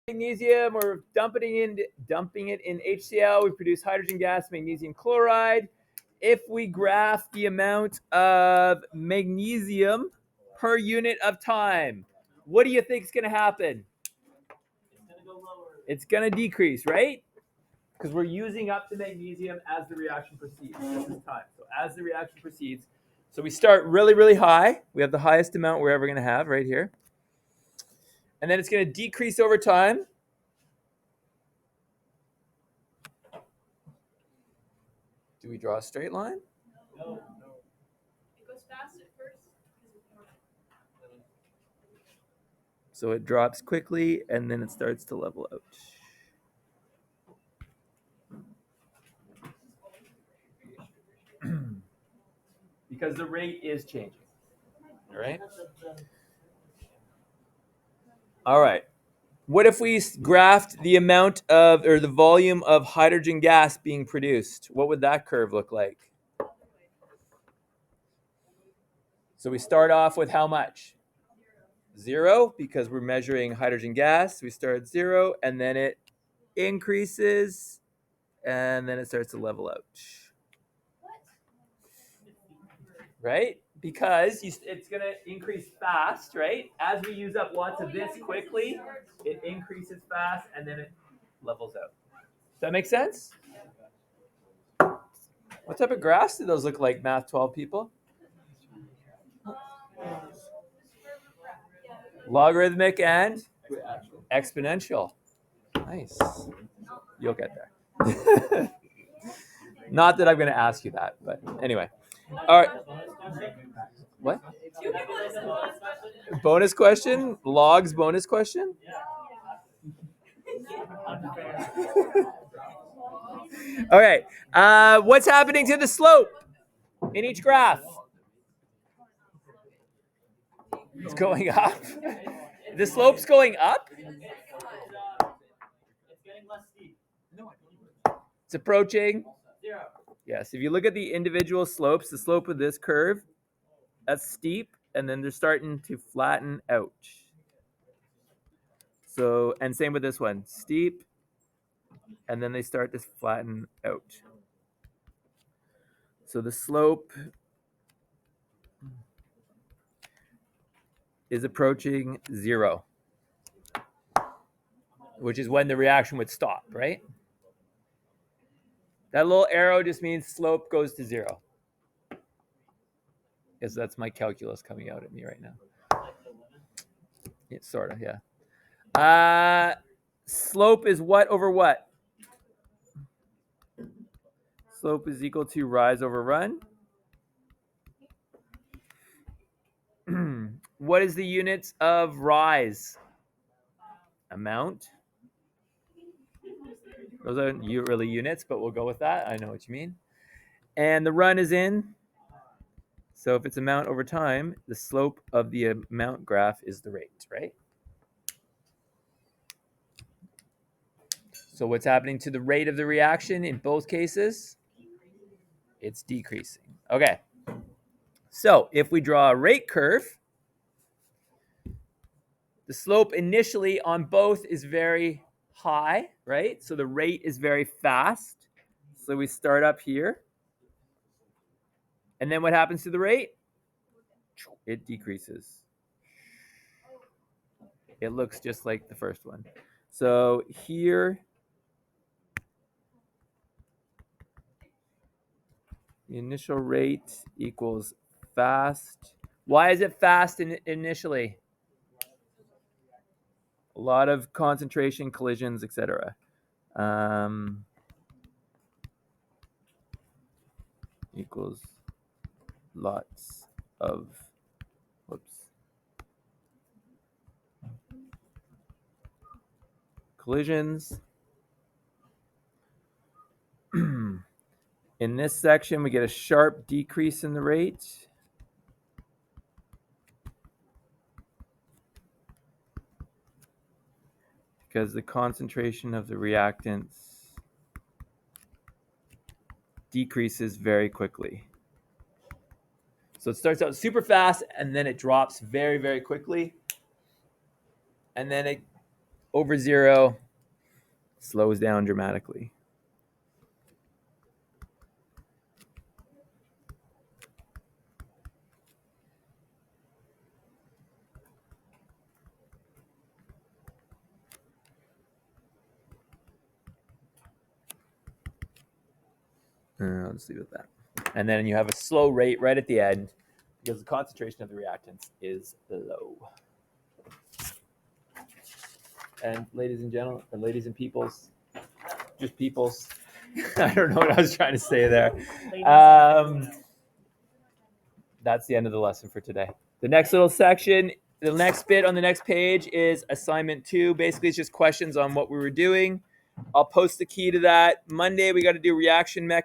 Magnesium, we're dumping it in HCl, we produce hydrogen gas, magnesium chloride. If we graph the amount of magnesium per unit of time, what do you think is going to happen? It's going to decrease, right? Because we're using up the magnesium as the reaction proceeds. This is time. So as the reaction proceeds, so we start really, really high. We have the highest amount we're ever going to have right here. And then it's going to decrease over time. Do we draw a straight line? No. It goes fast at first. So it drops quickly and then it starts to level out. Because the rate is changing. All right? All right. What if we graphed the amount of, or the volume of hydrogen gas being produced? What would that curve look like? So we start off with how much? 0, because we're measuring hydrogen gas. We start at 0, and then it increases, and then it starts to level out. Right? Because it's going to increase fast, right? As we use up lots of this quickly, it increases fast, and then it levels out. Does that make sense? What type of graphs do those look like, Math 12 people? Logarithmic and exponential. Nice. You'll get there. Not that I'm going to ask you that, but anyway. All right. What? Bonus question? Logs bonus question? Okay. What's happening to the slope in each graph? It's going up. The slope's going up? It's approaching 0. Yes, if you look at the individual slopes, the slope of this curve, that's steep, and then they're starting to flatten out. So, and same with this one, steep, and then they start to flatten out. So the slope is approaching 0, which is when the reaction would stop, right? That little arrow just means slope goes to 0. Yes, that's my calculus coming out at me right now. Yeah, sort of, yeah. Slope is what over what? Slope is equal to rise over run. What is the units of rise? Amount. Those aren't really units, but we'll go with that. I know what you mean. And the run is in. So if it's amount over time, the slope of the amount graph is the rate, right? So what's happening to the rate of the reaction in both cases? It's decreasing. Okay. So if we draw a rate curve, the slope initially on both is very high, right? So the rate is very fast. So we start up here. And then what happens to the rate? It decreases. It looks just like the first one. So here, the initial rate equals fast. Why is it fast initially? A lot of concentration, collisions, etc. Equals lots of, collisions. In this section, we get a sharp decrease in the rate. Because the concentration of the reactants decreases very quickly. So it starts out super fast, and then it drops very, very quickly. And then over 0 slows down dramatically. I'll just leave it at that. And then you have a slow rate right at the end because the concentration of the reactants is low. And ladies and gentlemen, or ladies and peoples, just peoples. I don't know what I was trying to say there. That's the end of the lesson for today. The next little section, the next bit on the next page is assignment 2. Basically, it's just questions on what we were doing. I'll post the key to that. Monday, we got to do reaction mechanisms.